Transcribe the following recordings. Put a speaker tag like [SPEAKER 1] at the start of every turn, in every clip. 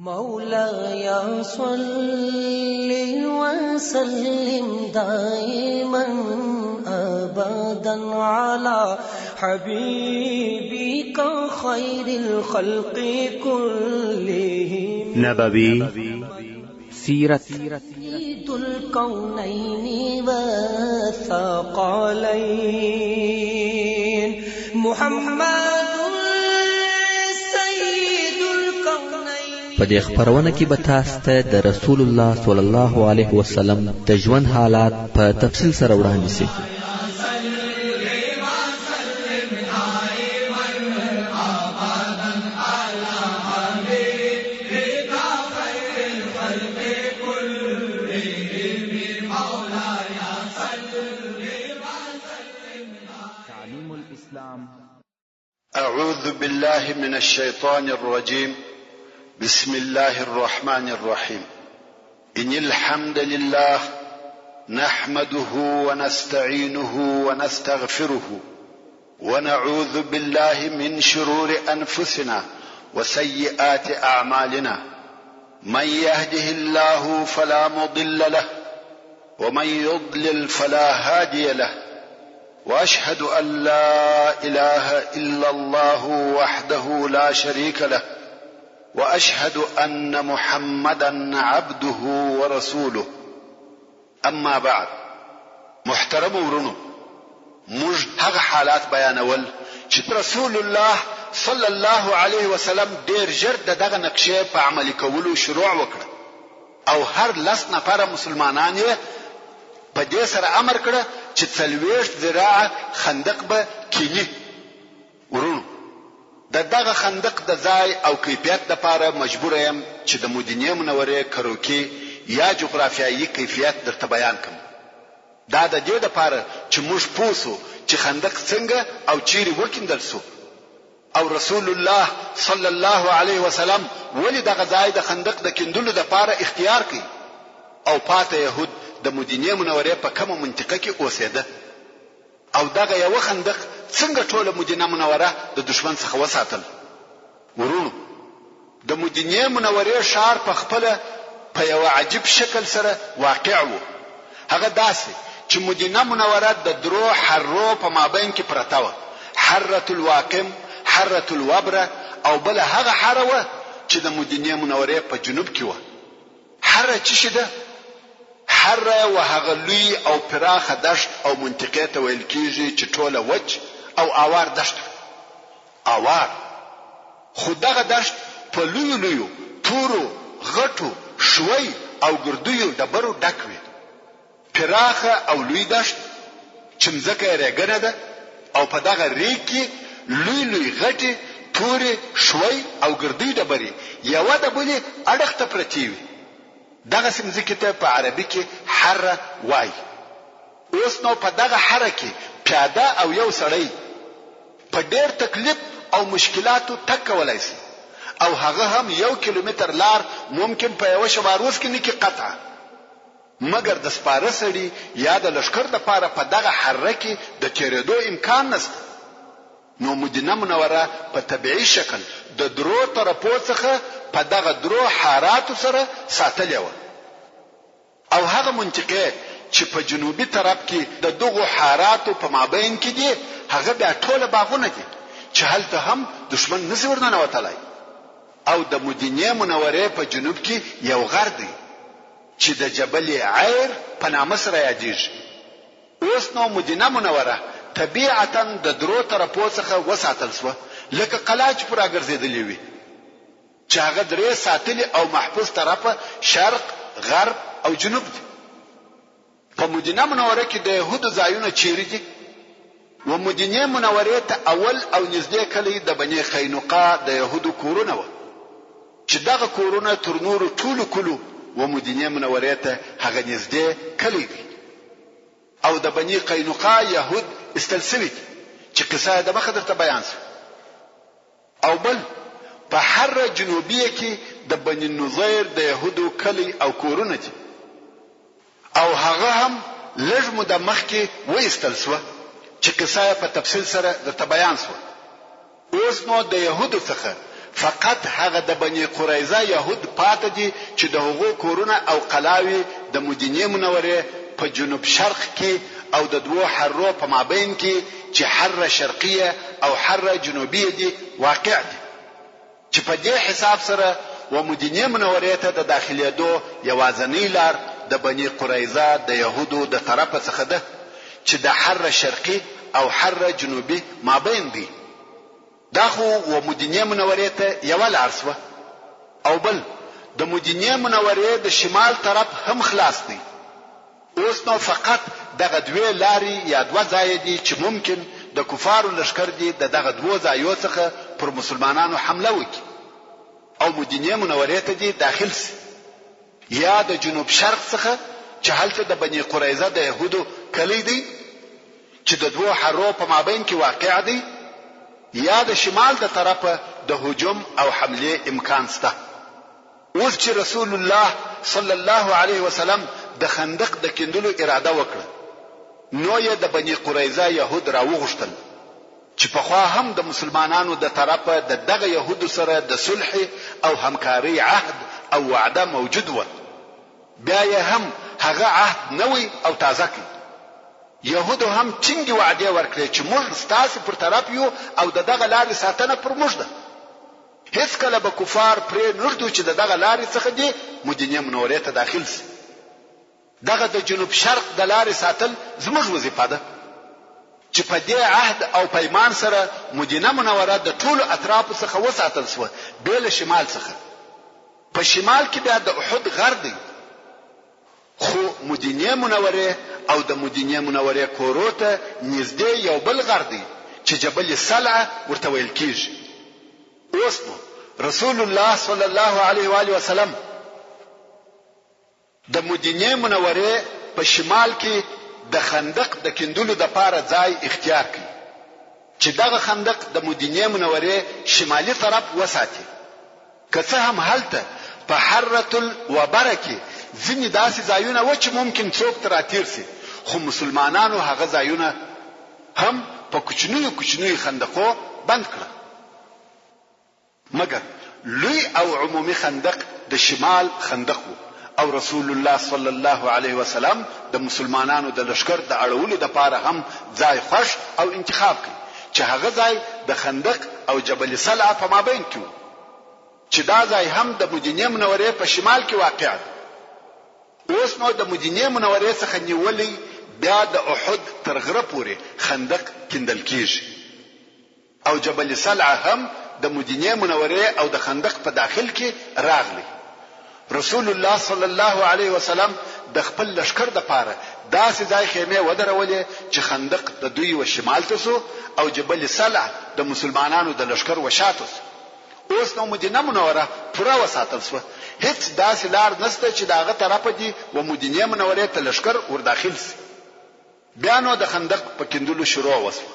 [SPEAKER 1] مولاي صل وسلم دائما أبدا على حبيبك خير الخلق كلهم
[SPEAKER 2] نبوي سيرت
[SPEAKER 1] سيد الكونين والثقلين محمد
[SPEAKER 3] په دې خبرونه کې به تاسو ته د رسول الله صلی الله علیه وسلم د ژوند حالات په تفصیل سره وړاندې شي.
[SPEAKER 4] أعوذ بالله من الشيطان الرجيم. بسم الله الرحمن الرحيم. إن الحمد لله نحمده ونستعينه ونستغفره ونعوذ بالله من شرور أنفسنا وسيئات أعمالنا. من يهده الله فلا مضل له ومن يضلل فلا هادي له. وأشهد أن لا إله إلا الله وحده لا شريك له وأشهد أن محمدا عبده ورسوله. أما بعد، محترم ورونو، موږ هغه حالات بیانول چې رسول الله صلی الله علیه وسلم ډیر ژر دغه نقشې په عملي کولو شروع وکړه او هر لس نفر مسلمانان یې په دې سره امر کړه چې 40 ذراع خندق به کینی. ورونو، دغه خندق د ځای او کیفیت لپاره مجبور یم چې د مدینه منورې کروکی یا جغرافیایي کیفیت درته بیان کوم. دا د دې لپاره چې موږ پوسو چې خندق څنګه او چیرې وکیندل سو او رسول الله صلی الله علیه وسلم ولې دغه ځای د خندق د کیندلو لپاره اختیار کړي او پاته يهود د مدینه منورې په کومه منطقه کې اوسېده او دغه یو خندق څنګه ټوله مدینه منوره د دشمن څخه وساتل. ورونو، د مدینه منورې ښار په خپل په یو عجیب شکل سره واقع وو. هغه داسې چې مدینه منوره د درو حرو په مابین کې پرته وه، حره الواقم، حره الوبره او بل هغه حره وه چې د مدینه منورې په جنوب کې وه. حره څه شي ده؟ حره وهغه لوی او پراخه دشت او منطقه ته ویل کیږي چې ټوله وچ او اوار دشت. اوار خو دغه دشت په لویو لویو تورو غټو شوي او ګردیو ډبرو ډک وي. پراخه او لوی دشت چې مځکه یې ریګنه ده او په دغه ریګ کې لوی لوی غټي تورې شوي او ګردی ډبرې یوه د بلې اړخ ته پرتې وي. دغه سمځکې ته په عربي کې حره وای. اوس نو په دغه حره کې پیاده او یو سړی په ډېر تکلیف او مشکلاتو تک کولای شي او هغه هم 1 کیلومتر لار ممکن په یو شباروز کې نه کې قطعه، مګر د سپاره سړي یا د لشکر لپاره په دغه حره کې د تیرېدو امکان نشته. نو مدینه منوره په طبيعي شکل د درو طرفو څخه په دغه درو حاراتو سره ساتلې و او هغه منطقه چې په جنوبي طرف کې د دغو حاراتو په مابین کې دي هغه بیا ټوله باغونه دي چې هلته هم دشمن نشي ورننوتلای. او د مدینه منورې په جنوب کې یو غر دی چې د جبل عیر په نامه سره یادېږي. اوس نو مدینه منوره طبيعتا د درو طرفو څخه وساتل شو لکه قلعه چې پر راګرځېدلې وي چې هغه درې ساتلې او محفوظ طرفه شرق، غرب او جنوب دي. په مدینه منوره کې د يهودو ځایونه چیرې دي؟ و مدینه منوره ته اول او نږدې کلی د بني قینقاع د يهودو کورونه و چې دغه کورونه تر نورو ټولو کلو و مدینه منوره ته هغه نږدې کلی دي او د بني قینقاع يهود استلسوي چې قصه د مخه درته بیان شو. او بل په حره جنوبیه کې د بني نظیر د يهودو کلی او کورونه دي او هغه هم لږ مده مخکې وایستل شو چې قصه په تفصیل سره درته بیان شو. اوس نو د يهودو څخه فقط هغه د بني قریظه يهود پاتې دي چې د هغو کورونه او قلاوي د مدینه منوره په جنوب شرق کې او د دوه حرو په مابین کې چې حره شرقیه او حره جنوبیه دي واقع دي چې په دې حساب سره و مدینه منوره ته د داخليدو یوازنی لار د بني قریظه د يهودو د طرفه څخه ده چې د حره شرقي او حره جنوبي مابین دي دا خو و مدینه منوره ته یو لار سوه او بل د مدینه منوره د شمال طرف هم خلاص دي اوس نو فقط دغه دوه لاري یا دوه ځای دي چې ممکن د کفارو لشکر دي دغه دوه ځایو څخه پر مسلمانانو حمله وکړي او مدینه منوره ته دي داخل سي یا د جنوب شرق څخه چې هلته د بني قریظه د يهودو کلی دي چې د دوه حرو په مابین کې واقع دي یا د شمال د طرفه د هجوم او حمله امکان شته اوس چې رسول الله صلی الله علیه وسلم د خندق د کیندلو اراده وکړه نو یې د بني قریظه يهود راوغشتل چې په خوا هم د مسلمانانو د طرفه د دغه يهودو سره د صلح او همکاري عهد او وعده موجود و بیا یې هم هغه عهد نوې او تازه کړ يهودو هم ټینګ وعده ورکړي چې موږ ستاسو پر طرف یو او دغه لارې ساتنه پر موږ ده هیڅ کله به کفار پرې نږدو چې دغه لارې څخه دي مدینه منوره ته داخل شي دغه د جنوب شرق د لارې ساتل زموږ وظیفه ده چې په دې عهد او پیمان سره مدینه منوره د ټولو اطرافو څخه وساتل شو بیل شمال څخه په شمال کې بیا د احد غر دی خو مدینه منوره او د مدینه منوره کورو ته نږدې یو بل غر دی چې جبل سلعه ورته ویل کیږي اوس نو رسول الله صلی الله علیه و آله وسلم د مدینه منوره په شمال کې د خندق د کیندلو د پاره ځای اختیار کړي چې دغه خندق د مدینه منوره شمالي طرف وساتي که څه هم هلته په حره الوبره کې ځینې داسې ځایونه و چې ممکن څوک تراتیر سي خو مسلمانانو هغه ځایونه هم په کوچنیو خندقو بند کړل مګر لوی او عمومي خندق د شمال خندق و او رسول الله صلی الله علیه وسلم د مسلمانانو د لشکر د اړولو د پاره هم ځای خوش او انتخاب کړي چې هغه ځای د خندق او جبل سلعه په مابین کې چې دا ځای هم د مدینه منوره په شمال کې واقع دی اوس نو د مدینه منوره څخه نیولې بیا د احد تر غره پورې خندق کیندل کیږي او جبل سلعه هم د مدینه منوره او د خندق په داخل کې راغلی رسول الله صلی الله علیه وسلم د خپل لشکر د پاره داسې ځای خیمه ودرولې چې خندق د دوی و شمال ته سو او جبل سلع د مسلمانانو د لشکر و شاته سو اوس نو مدینه منوره پوره وساتل سو هیڅ داسې لار نشته چې داغه طرفه دي و مدینه منوره ته لشکر ور داخل سي بیا نو د خندق په کیندلو شروع وسو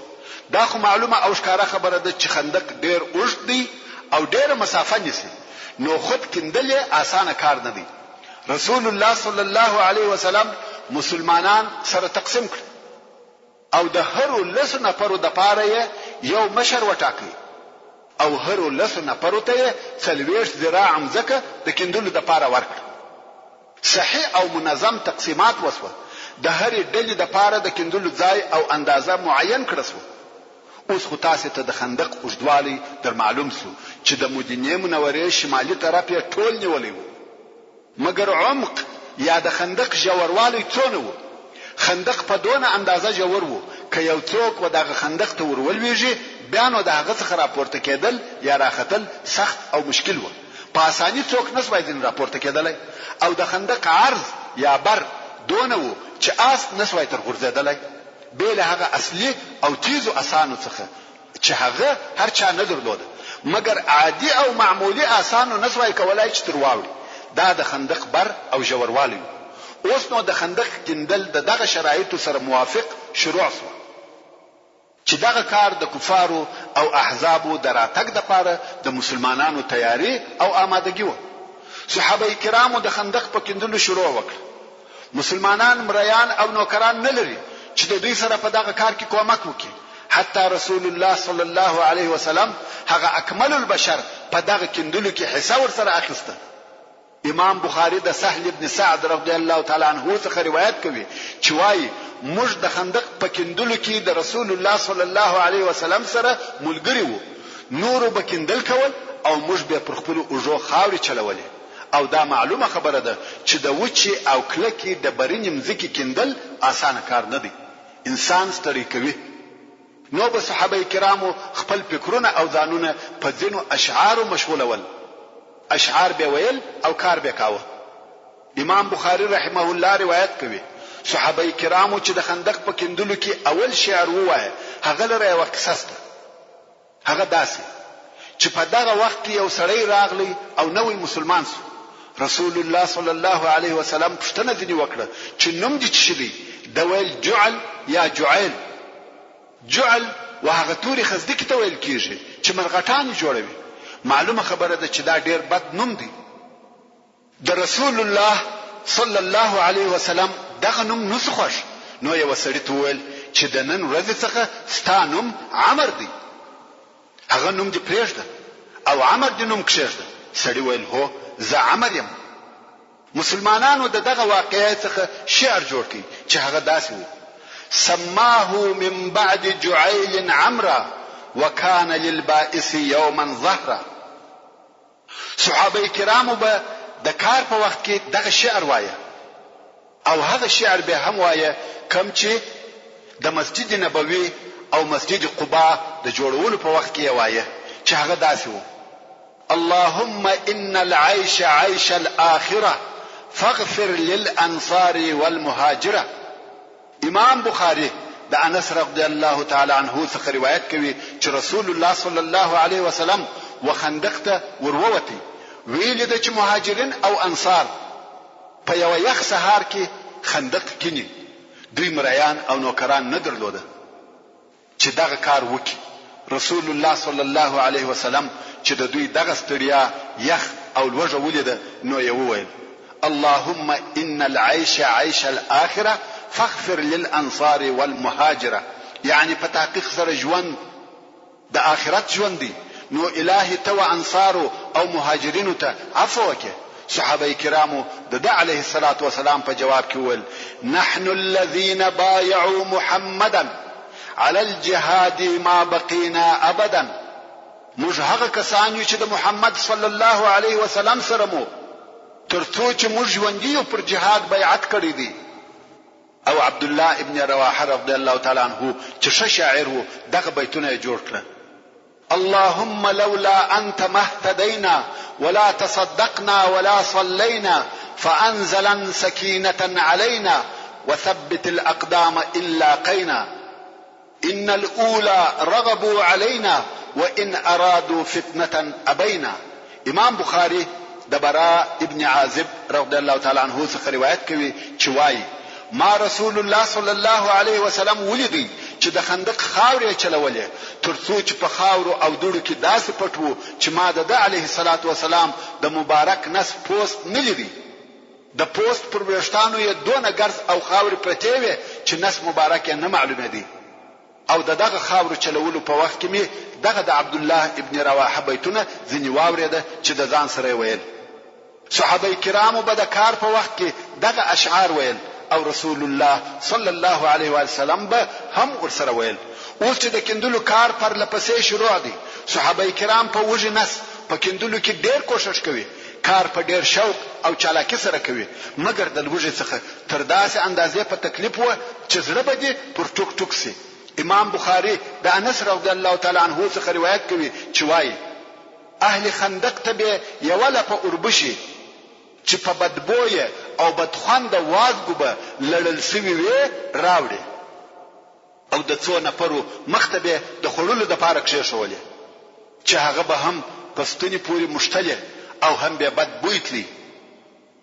[SPEAKER 4] دا خو معلومه او ښکارا خبره ده چې خندق ډیر اوږد دی او ډیره مسافه نیسي نو خود کیندل آسانه کار نه دی رسول الله صلی الله علیه وسلم مسلمانان سره تقسیم کړ او د هر لس نفرو د پاره یو مشر وټاکي او هر لس نفرو ته 40 ذراع مزکه د کیندلو د پاره ورکړ صحیح او منظم تقسیمات وسوه د هر ډلې د پاره د کیندلو ځای او اندازه معین کړه سو اوس خو تاسو ته د خندق اوږدوالی در معلوم سو چې د مدینه منوره شمالي طرف یې ټول نیولې وو مګر عمق یا د خندق جوړوالی څونه وو خندق په دونه اندازه جوړ وو که یو څوک و دغه خندق ته ورولويږي بیا نو دغه څخه راپورته کېدل یا راختل سخت او مشکل وو په اساني څوک نسوای ځین راپورته کېدل او د خندق عرض یا بر دونه وو چې آس نسوای تر ګرځیدل بیل هغه اصلي او تیزو اسانو څخه چې هغه هر چا نه درلود مګر عادي او معمولی اسانو نسوای کولای چې ترواوړي دا د خندق بر او جوړوالی اوس نو د خندق کیندل دغه شرایطو سره موافق شروع شو چې دغه کار د کفارو او احزابو دراتګ د پاره د مسلمانانو تیاری او آمادګي و صحابه کرامو د خندق په کیندلو شروع وکړ مسلمانان مریان او نوکران نه لري چې د دوی سره په دغه کار کې کومک وکړي حتی رسول الله صلی الله علیه وسلم هغه اکمل البشر په دغه کندلو کې حصہ ورسره اخیسته. امام بخاری د سهل ابن سعد رضی الله تعالی عنه څخه روایت کوي چې وایي موږ د خندق په کندلو کې د رسول الله صلی الله علیه وسلم سره ملګری وو. نورو به کندل کول او موږ به پر خپل اوجو خاوري چلولې. او دا معلومه خبره ده چې د وچی او کلکی د برینې مځکې کندل اسانه کار نه دی، انسان ستړي کوي. نو به صحابه کرامو خپل فکرونه او ځانونه په ځینو اشعارو مشغولول، اشعار به ویل او کار به کاوه. امام بخاری رحمه الله روایت کوي صحابه کرامو چې د خندق په کندلو کې اول شعر ووایه هغه لره یو قصه ده. هغه داسې چې په دغه وخت کې یو سړی راغلی او نوې مسلمان شو. رسول الله صلی الله علیه وسلم پوښتنه ځنی وکړه چې نوم دې څه دی؟ د ویل جعل یا جعیل. جعل وهغه توري خزدکی ته ویل کیږي چې مرغټان جوړوي. معلومه خبره ده چې دا ډیر بد نوم دی. د رسول الله صلی الله علیه وسلم دغه نوم نو خوښ. نو یو سړی ته ویل چې د نن ورځې څخه ستا نوم عمر دی. هغه نوم دې پرېږده او عمر دې نوم کښېږده. سړی ویل هو زه عمر یم. مسلمانانو دغه واقعې څخه شعر جوړ کړي چې هغه داسې و: سماه من بعد جعيل عمرا وكان للبائس يوما ظهرا. صحابه کرامو به د کار په وخت کې دغه شعر وایه او هغه شعر به هم وایه کوم چې د مسجد نبوي او مسجد قباء د جوړولو په وخت کې وایه چې هغه داسې و: اللهم ان العيش عيش الاخره فاغفر للانصار والمهاجره. امام بخاری د انس رضی الله تعالی عنه څخه روایت کوي چې رسول الله صلی الله علیه وسلم وخندق ته ورووتی. ویل د چې مهاجرین او انصار په یو یخ سهار کې خندق کینی. دوی مریان او نوکران نه درلوده چې دغه کار وکړي. رسول الله صلی الله علیه وسلم چې د دوی دغه ستړیا یخ او لوږه ولیده نو یې وویل: اللهم ان العيش عيش الاخره فاغفر للانصار والمهاجره. یعنی په تحقیق سره ژوند د آخرت ژوند دی، نو الهی تو انصارو او مهاجرینو ته عفو وکړه. صحابه کرامو د علیه الصلاة والسلام په جواب کې وویل: نحن الذين بايعوا محمدا على الجهاد ما بقينا ابدا. موږ هغه کسان یو چې د محمد صلی الله علیه وسلم سره مو ترڅو چې موږ ژوندي یو پر جهاد بیعت کړی دی. او عبد الله ابن رواحه رضی الله تعالی عنه چې شاعر وو دغه بیتونه جوړ کړل: اللهم لولا انت ما اهتدينا ولا تصدقنا ولا صلينا فانزلا سكينه علينا وثبت الاقدام الا قينا ان الاولى رغبوا علينا وان ارادوا فتنه ابينا. امام بخاری د براء ابن عازب رضی الله تعالی عنه څخه روایت کوي چې وایي: ما رسول الله صلی الله علیه وسلم ولیدی چې د خندق خاورې چلولې ترڅو چې په خاورو او دوړو کې داسې پټو چې ما د علیه الصلاة والسلام د مبارک نس پوست نه لیدي. د پوست پر ویښتانو یې دونه ګرځ او خاورې پرتې وې چې نس مبارک یې نه معلومه دي. او دغه خاورو چلولو په وخت کې مې دغه د عبد الله ابن رواحه بیتونه ځینې واورېده چې د ځان سره ویل. صحابه کرامو به د کار په وخت کې دغه اشعار ویل او رسول الله صلی الله علیه و سلم به هم ورسره ویل. اوس چې د کندلو کار پر لپسې شروع دی، صحابه کرام په وجه نس په کندلو کې ډېر کوشش کوي، کار په ډېر شوق او چالاکی سره کوي، مګر د لوږې څخه تر داسې اندازې په تکلیف و چې زړه به دې پر ټوک ټوک سي. امام بخاری د انس رضی الله تعالی عنه څخه روایت کوي چې وایي: اهل خندق ته به یو لپه اوربشي چې په بدبوې او بدخوند وازګو به لړل سوي وي راوړي او د څو نفرو مخته به د خړولو د پاره کښېښولې چې هغه به هم پستونی پوری مشتله او هم به بد بوی تلی.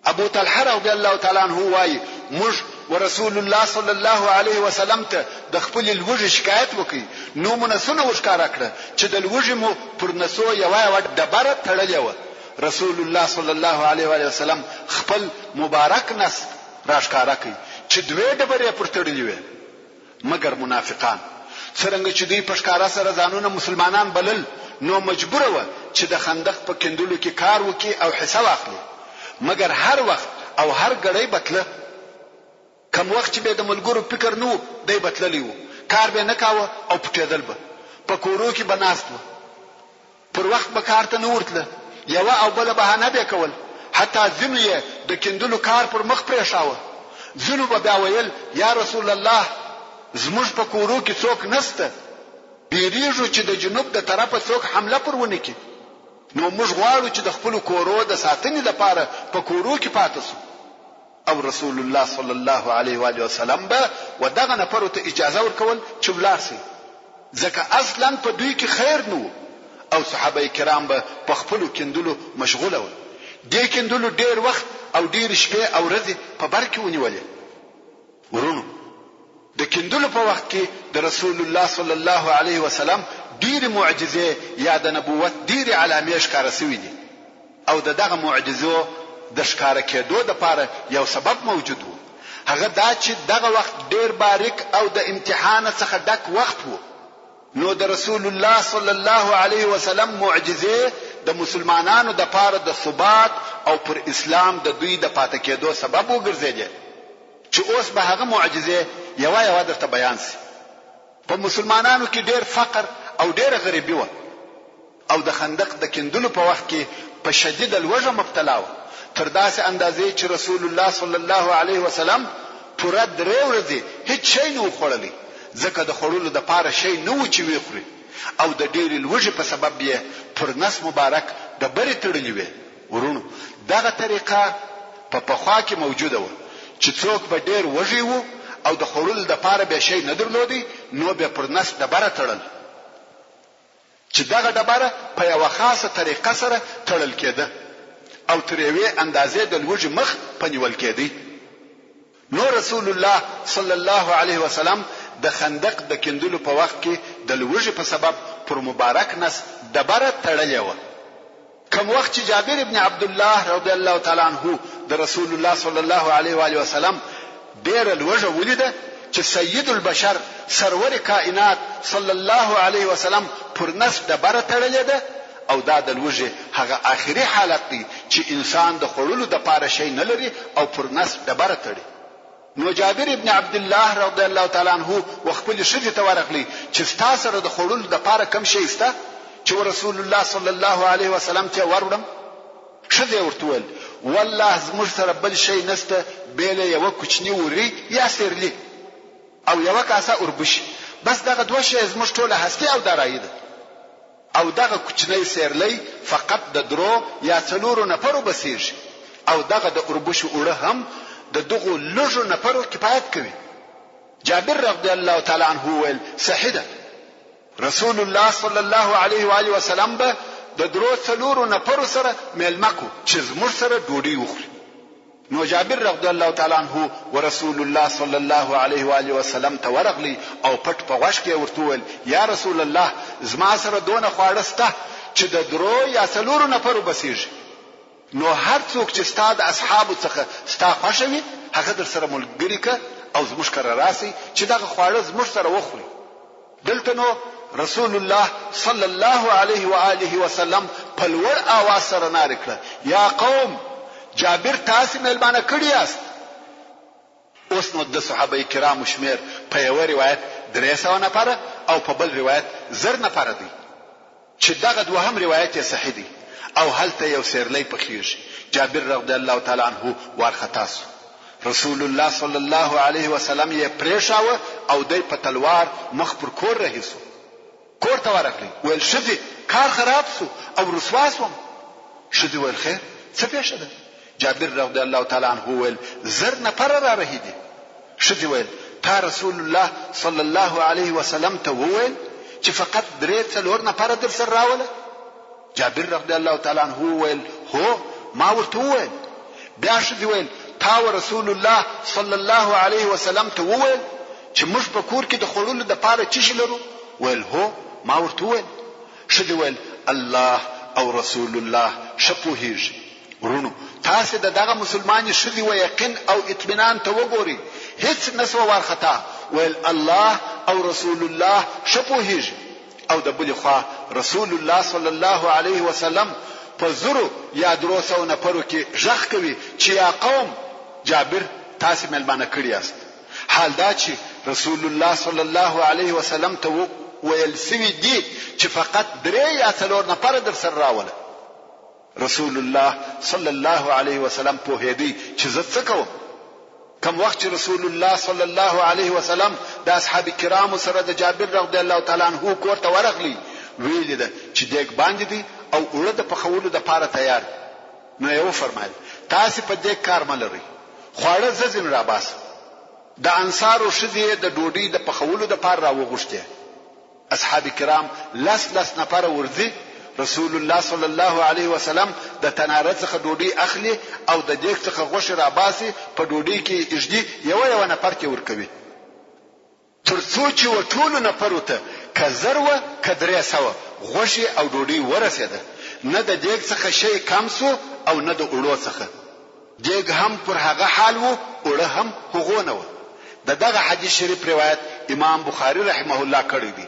[SPEAKER 4] ابو طلحه رضی الله تعالی عنہ وایي: موږ ورسول الله صلی الله علیه وسلم ته د خپل لوږې شکایت وکړي، نو منسونه وښکارا کړه چې د لوږې مو پر نسو یو ډبره تړلې و. رسول الله صلی الله علیه و سلم خپل مبارک نس راښکارا کړي چې دوی ډبرې پر تړلې وي، مګر منافقان څرنګه چې دوی په ښکارا سره ځانونه مسلمانان بلل نو مجبور و چې د خندق په کندلو کې کار وکړي او حصہ واخلي مګر هر وخت او هر غړی بتله کوم وخت چې به د ملګرو فکر نو دی بتللی وو کار به نه کاوه او پټېدل به په کورو کې بناست و پر وخت به کار ته نه ورتله یو او بل بهانه به کول حتی ځینو یې د کندلو کار پر مخ پرې شاوه ځینو به بیا ویل یا رسول الله زموږ په کورو کې څوک نسته بیریږو چې د جنوب د طرفه څوک حمله پر ونه کړي نو موږ غواړو چې د خپل کورو د ساتنې لپاره په کورو کې پاتې شو او رسول الله صلی الله علیه و آله وسلم به ودغه نفر ته اجازه ورکول چې ولاړ شي ځکه اصلا په دوی کې خیر نو او صحابه کرام به په خپل کندلو مشغوله وو دې کندلو ډیر وخت او ډیر شپې او ورځې په بر کې ونیولې ورونو د کندلو په وخت کې د رسول الله صلی الله علیه وسلم ډیر معجزې یا د نبوت ډیر علامې ښکاره شوې دي او دغه معجزو د ښکارا کېدو د لپاره یو سبب موجود وو هغه دا چې دغه وخت ډیر باریک او د امتحان څخه ډک وخت وو نو د رسول الله صلی الله علیه وسلم معجزې د مسلمانانو د لپاره د ثبات او پر اسلام د دوی د پاتې کېدو سبب وګرځیدي چې اوس به هغه معجزې یو درته بیان سي په مسلمانانو کې ډیر فقر او ډیر غریبي و او د خندق د کندلو په وخت کې په شدید الوجه مبتلا و تر داسې اندازې چې رسول الله صلی الله علیه وسلم پوره 3 ورځې هیڅ شی نه خوړلی ځکه د خوړلو د پاره شی نه و چې وی خوري او د ډیر الوجه په سبب یې پر نس مبارک د بری تړلې وي ورونو دغه طریقه په پخوا کې موجوده و چې څوک به ډیر وږي وو او د خوړلو د پاره به شی نه درلودي نو به پر نس د بره تړل چې دغه ډبره په یو خاصه طریقه سره تړل کېده او تر یوې اندازې د لوږې مخ پنیول کېدی نو رسول الله صلی الله علیه وسلم د خندق د کندلو په وخت کې د لوږې په سبب پر مبارک نس ډبره تړلې و کوم وخت چې جابر ابن عبد الله رضی الله تعالی عنه د رسول الله صلی الله علیه و آله وسلم ډېر لوږه ولیده چې سید البشر سرور کائنات صلی الله علیه وسلم پر نس ډبره تړلې ده او دا د لوږې هغه آخري حالت دی چې انسان د خورلو د پاره شي نه لري او پر نس ډبره تړي نو جابر ابن عبد الله رضی الله تعالی عنه وخپل شذ ته ورغلی چې تاسو سره د خورلو د پاره کم شي ستا چې رسول الله صلی الله علیه وسلم ته ورودم شذ ورتول والله زموږ سره بل شي نسته بیل یو کوچنی وری یا سرلی او یو کاسه اوربش بس دغه دوه شی زموږ ټوله هستی او درایي ده او دغه کوچنی سیرلی فقط د درو یا څلورو نفرو بسیږي او دغه د اوربش اوړه هم د دغه لږو نفرو کفایت کوي جابر رضی الله تعالی عنه ویل صحیح رسول الله صلی الله علیه و آله وسلم به د درو څلورو نفرو سره ملمکو چې زموږ سره ډوډۍ وخوري نو جابر رضی الله تعالی عنه ورسول الله صلی الله علیه و آله وسلم ته ورغلی او پټ په غوښ کې ورته ویل یا رسول الله زما سره دونه خواړه سته چې د درو یا څلورو نفرو بسیږي نو هر څوک چې ستاد اصحاب څخه ستا خوښوي هغه در سره ملګری ک او زموږ کړه راسي چې دغه خواړه زموږ سره وخوري دلته نو رسول الله صلی الله علیه و آله وسلم په لوړ आवाज سره ناره کړه یا قوم جابر تاسو ملمانه کړی یاست اوس نو د صحابه کرامو شمیر په یو روایت 300 نفر او په بل روایت 1000 نفر دي چې دغه دوهم روایت یې صحیح دی او هلته یو سیرلی پخیږي جابر رضی الله تعالی عنه ورختاس رسول الله صلی الله علیه وسلم یې پریښاوه او دای په تلوار مخ پر کور رهیسو کور ته ورغلی ول شدي کار خراب سو او رسواسوم شدي ول خیر څه پیښه ده جابر رضی الله تعالی عنه ول 1000 نفر را رهیدي شدي ول تا رسول الله صلی الله علیه وسلم ته وویل چې فقط 3 نفر در سره راوله جابر رضی الله تعالی عنه ول هو ما ورته وویل بیا شدي ول تا رسول الله صلی الله علیه وسلم ته وویل چې موږ په کور کې د خورلو د پاره چی لرو ول هو ما ورته وویل شدي ول الله او رسول الله شپوهیږي ورونو تاسو دغه مسلمانې شدي و یقین او اطمینان ته وګوري هیڅ نسو ورختا ول الله او رسول الله شپوهیږي او د بل خوا رسول الله صلی الله علیه وسلم په زرو یا 300 نفرو کې ژغ کوي چې یا قوم جابر تاسو ملمانه کړی است. حال دا چې رسول الله صلی الله علیه وسلم ته ویل سوي دي چې فقط 3 یا 4 نفر در سره راوله. رسول الله صلی الله علیه وسلم په هدي چې زه څه کوم. کوم وخت چې رسول الله صلی الله علیه وسلم د اصحاب کرام سره د جابر رضی الله تعالی عنہ کور ته ورغلی ویل ده چې دیګ باندې دي او اوړه د پخولو د پاره تیار. نو یو فرمایل تاسو په دې کار ملري خواړه زین را باس. د انصار او شذې د ډوډۍ د پخولو د پاره راوغشته. اصحاب کرام لس نفر ورځي رسول الله صلی الله علیه وسلم د تناره څخه ډوډۍ اخلي او د دیګ څخه غوښه را باسي په ډوډۍ کې اجدي یو نفر کې ورکوي. ترڅو چې وټول نفر ته کزروه کدرې سو غوښه او ډوډۍ ورسېده. نه د دیګ څخه شی کم سو او نه د اړو څخه. دیګ هم پر هغه حال وو اړه هم هغه نه و. دغه حدیث شریف روایت امام بخاری رحمه الله کړی دی.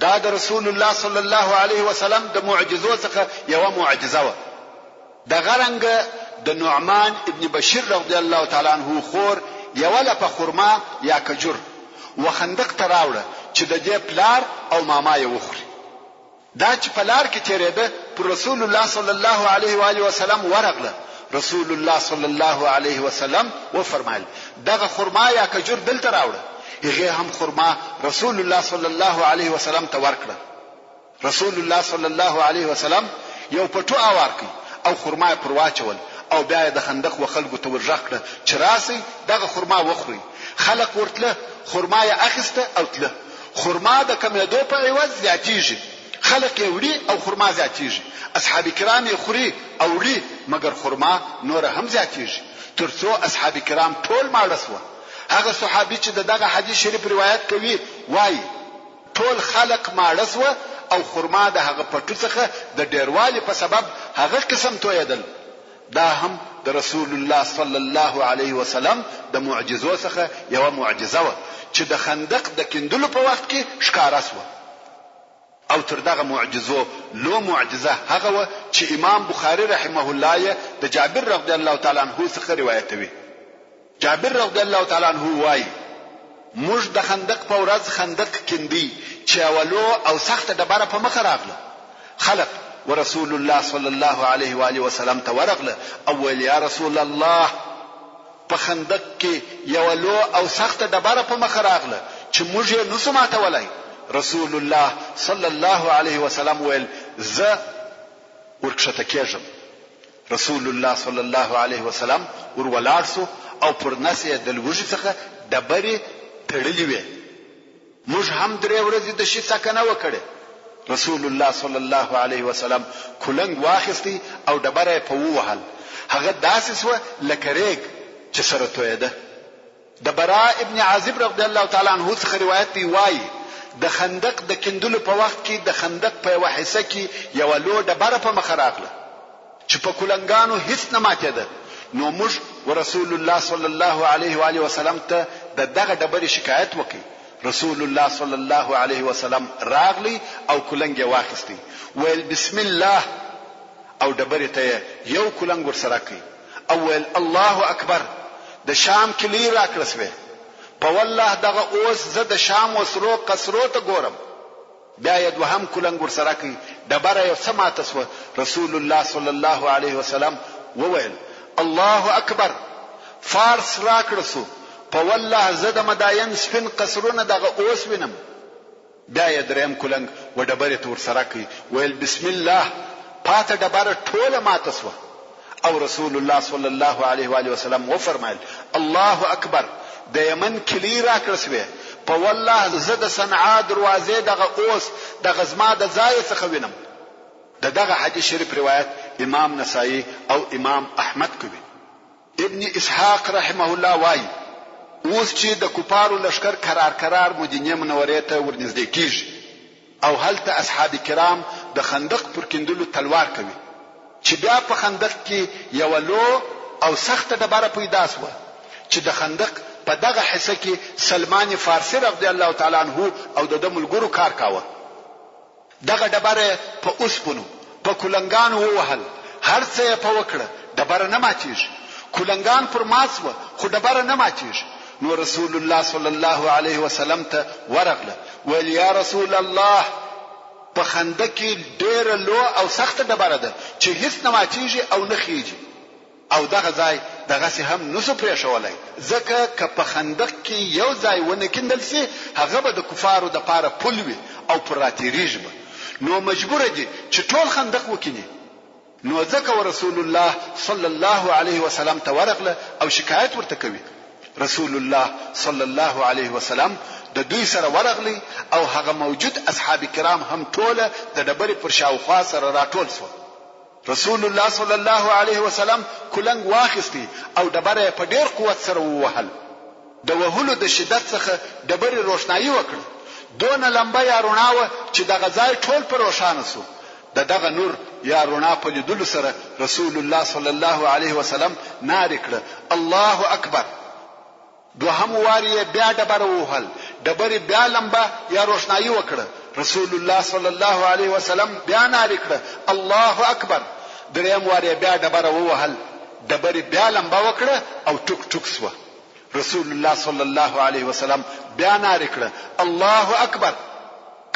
[SPEAKER 4] دا د رسول الله صلی الله علیه وسلم د معجزو څخه یو معجزه و. د غرنګ د نعمان ابن بشیر رضی الله تعالی عنہ خور یو لپه خرما یا کجور وخندق تراوړه چې د دې پلار او ماما یې وخوري. دا چې پلار کې تیرېده پر رسول الله صلی الله علیه و آله وسلم ورغله. رسول الله صلی الله علیه وسلم و فرمایل دغه خرما یا کجور دلته راوړه. هغه هم خرما رسول الله صلی الله علیه وسلم ته ورکړه. رسول الله صلی الله علیه وسلم یو پټو اورکی او خرما پر واچول او بیا د خندق و خلکو ته ورژغ کړه چې راسي دغه خرما وخوري. خلق ورتله خرما یې اخیسته او تله. خرما د کمیدو په عوض زیاتیږي. خلق یې وړي او خرما زیاتیږي. اصحاب کرام یې خوري او وړي مګر خرما نور هم زیاتیږي. ترڅو اصحاب کرام ټول ماړه سو. هغه صحابي چې دغه حدیث شریف روایت کوي وایي ټول خلق ماړه سو او خرما د هغه پټو څخه د ډیروالي په سبب هغه قسم تویدل. دا هم د رسول الله صلی الله علیه وسلم د معجزو څخه یو معجزه و چې د خندق د کیندلو په وخت کې ښکارا سو. او تر دغه معجزو لو معجزه هغه و چې امام بخاری رحمه الله د جابر رضی الله تعالی عنہ څخه روایتوي. جابر رضی الله تعالی عنہ وایي موږ د خندق په ورځ خندق کیندي چې اولو او سخت ډبره په مخ راغله. خلق ورسول الله صلی الله علیه و آله وسلم ته ورغله او ویل یا رسول الله په خندق کې یولو او سخت ډبره په مخ راغله چې موږ یې نو سماته ولای. رسول الله صلی الله علیه وسلم ویل ز ورکشته کېږم. رسول الله صلی الله علیه وسلم ور ولاړ سو او پر نس یې د لوږې څخه ډبرې تړلې وې. موږ هم 3 ورځې د شي سکنه وکړه. رسول الله صلی الله علیه وسلم کولنګ واخستی او ډبره په ووهل. هغه داسې سو لکه ریګ چې سره تویده. د براء ابن عازب رضی الله تعالی عنہ څخه روایت دی وایي د خندق د کندلو په وخت کې د خندق په وحیسه کې یو لو ډبره په مخ راغله چې په کولنګانو هیڅ نه ماتېده. نو موږ ورسول الله صلی الله علیه و آله وسلم ته دغه ډبرې شکایت وکړ. رسول الله صلی الله علیه وسلم راغلی او کولنګ واخیستی ویل بسم الله او ډبرې ته یو کولنګ ورسره کړ او ویل الله اکبر. د شام کلی راکړسوي په والله دغه اوس زه د شام وسرو قصرو ته ګورم. بیا یې دوهم کولنګ ورسره کړ ډبره یو سماته سو. رسول الله صلی الله علیه وسلم وویل الله اکبر. فارس راکړسو په والله زه د مداین سپین قصرونه دغه اوس وینم. بیا یې دریم کولنګ و ډبرې ته ورسره کړ ویل بسم الله. پاته ډبره ټوله ماته سو او رسول الله صلی الله علیه و آله وسلم و فرمایل الله اکبر. د یمن کلی راکړسوي په والله زه د صنعا دروازې دغه اوس د غزما د ځای څخه وینم. دغه حدیث شریف روایت امام نسائی او امام احمد کوي. ابن اسحاق رحمه الله وایي اوس چې د کفارو لشکر قرار مدینه منورې ته ورنږدې کیږي او هلته اصحاب کرام د خندق پر کندلو تلوار کوي چې بیا په خندق کې یو لو او سخت ډبره پیدا شوه چې د خندق په دغه حصہ کې سلمان فارسی رضی الله تعالی عنہ او د ملګرو کار کاوه. دغه ډبره په اوسپنو په کولنګانو ووهل، هر څه یې په وکړه، ډبره نه ماتیږي. کولنګان پر ماسوه خو ډبره نه ماتیږي. نو رسول الله صلی الله علیه وسلم ته ورغله ویل یا رسول الله په خندق کې ډېر لو او سخت ډبره ده چې هیڅ نه ماتیږي او نه خيږي، او دغه ځای دغه سه هم نسو پریښولای، ځکه که په خندق کې یو ځای ونه کیندل سي هغه به د کفارو د پاره پل وي او پر راتیریږي، نو مجبور دي چې ټول خندق وکیني. نو ځکه رسول الله صلی الله علیه وسلم ته ورغله او شکایت ورته کوي. رسول الله صلی الله علیه وسلم د دوی سره ورغلی او هغه موجود اصحاب کرام هم ټوله د ډبرې پر شاوخوا سره راټول شو. رسول الله صلی الله علیه وسلم کولنګ واخیستی او ډبره په ډیر قوت سره ووهل. د وهلو د شدت څخه ډبرې روښنايي وکړه، دونه لمبه یا رڼاوه چې دغه ځای ټول پر روښانه شو. دغه نور یا رڼا په لیدلو سره رسول الله صلی الله علیه وسلم ناره کړه الله اکبر. دوهم واری بیا ډبره ووهل، ډبرې بیا لمبه یا روښنايي وکړه. رسول الله صلی الله علیه وسلم بیا ناره کړه الله اکبر. دریم واری بیا ډبره ووهل، ډبرې بیا لمبه وکړه او ټوک ټوک شو. رسول الله صلی الله علیه وسلم بیا ناره کړه الله اکبر.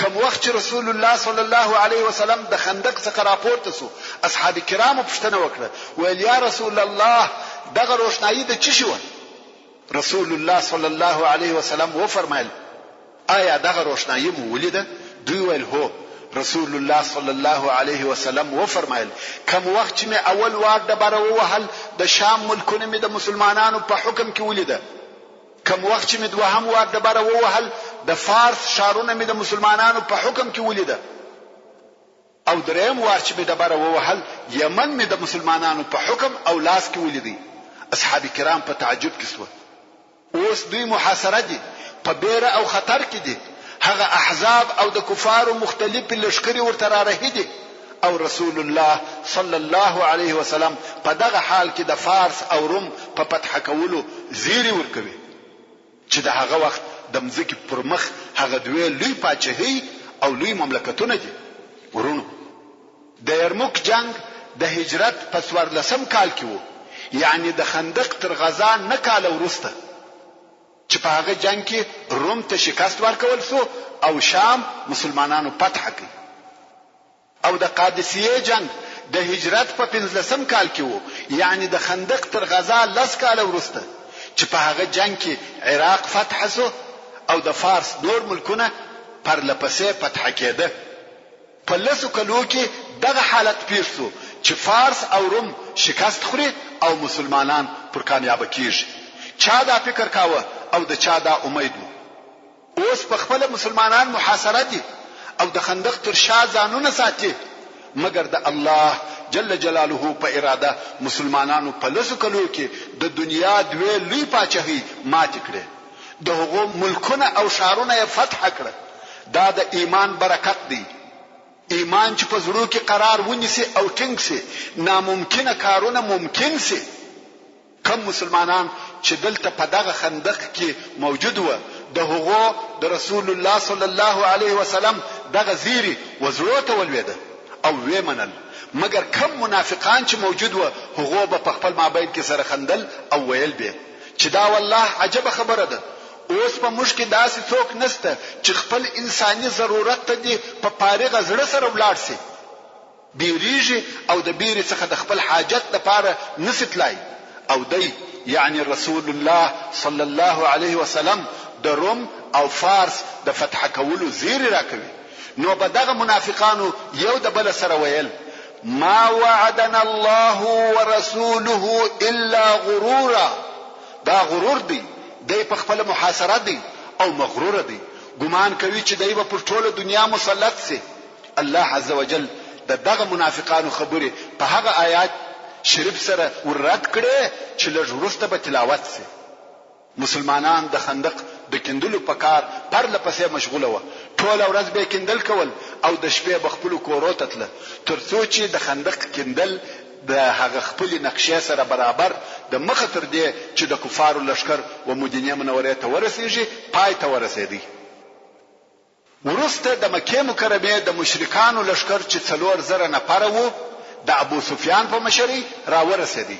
[SPEAKER 4] کوم وخت چې رسول الله صلی الله علیه وسلم د خندق څخه راپورته شو، اصحاب کرامو پوښتنه وکړه ویل یا رسول الله دغه روښنايي د چی شو؟ رسول الله صلی الله علیه وسلم و فرمایل آیا دغه روښنايي مو ولیده؟ دوی ویل هو. رسول الله صلی الله علیه وسلم و فرمایل کوم وخت چې مې اول وار ډبره ووهل د شام ملکونه مې د مسلمانانو په حکم کې ولیده، کوم وخت چې مې دوهم وار ډبره ووهل د فارس شارونه مې د مسلمانانو په حکم کې ولیده، او دریم وار چې مې ډبره ووهل یمن مې د مسلمانانو په حکم او لاس کې ولیدي. اصحاب کرام په تعجب کې شو. اوس دوی محاصره دي، په بیره او خطر کې دي. هغه احزاب او د کفارو مختلف لشکري ورته راهدي، او رسول الله صلی الله علیه وسلم په دغه حال کې د فارس او روم په فتح کولو زیری ورکوي چې د هغه وخت د مځکې پر مخ هغه دوی لوی پاچاهي او لوی مملکتونه دي. ورونو د یرموک جنگ د هجرت په 14 کال کې وو، یعنی د خندق تر غزا نه کال وروسته، چې په هغه جنگ کې روم ته شکست ورکول شو او شام مسلمانانو فتح کړ. او د قادسیه جنگ د هجرت په 15 کال کې وو، یعنی د خندق تر غزا 10 کال وروسته، چې په هغه جنگ کې عراق فتح شو او د فارس نور ملکونه پر لپسې فتح کېده. په لسو کلو کې دغه حالت پیښ شو چې فارس او روم شکست خوري او مسلمانان پر کامیاب کیږي. چا دا فکر کاوه او د چا دا امید وو؟ اوس په خپل مسلمانان محاصره دي او د خندق تر شا ځانونه ساتي، مگر د الله جل جلاله په اراده مسلمانانو په لسو کلو کې د دنیا دوی لوی پاچاهي مات کړي، د هغو ملکونه او شهرونه یې فتح کړه. دا د ایمان برکت دی. ایمان چې په زړه کې قرار ونیسي او ټینګ سي، ناممکنه کارونه ممکن سي. کم مسلمانان چې دلته په دغه خندق کې موجود و، د هغو د رسول الله صلی الله علیه وسلم دغه زیری وزړو ته ولويده او وی منل، مگر کم منافقان چې موجود و هغه په خپل مابین کې سره خندل او ویل به چې دا والله عجب خبره ده. اوس په مشکل داسې څوک نسته چې خپل انساني ضرورت ته دی په فارغ زړه سره ولاړ سي، بیریږي او د بیري څخه د خپل حاجت لپاره نسټلای. او دی یعنی رسول الله صلی الله علیه وسلم د روم او فارس د فتح کولو زیری راکوي. نو په دغه منافقانو یو د بل سره ویل ما وعدنا الله ورسوله الا غرورا. دا غرور دی، دی په خپل محاصره دی او مغرور دی، ګمان کوي چې دی په ټوله دنیا مسلط سي. الله عز وجل دغه منافقانو خبره په هغه آیات شریف سره ورد کړي چې لږ وروسته به تلاوت سي. مسلمانان د خندق د کندلو په کار پر لپسې مشغوله و، ټول ورځ به کندل کول او د شپې بخپل کورو ته تل، ترڅو چې د خندق کندل د هغه خپل نقشې سره برابر د مخه تر دې چې د کفارو لشکر و مدینه منورې ته ورسیږي پای ته ورسېدی. وروسته د مکې مکرمې د مشرکانو لشکر چې 4000 نفر وو د ابو سفیان په مشرۍ را ورسېدی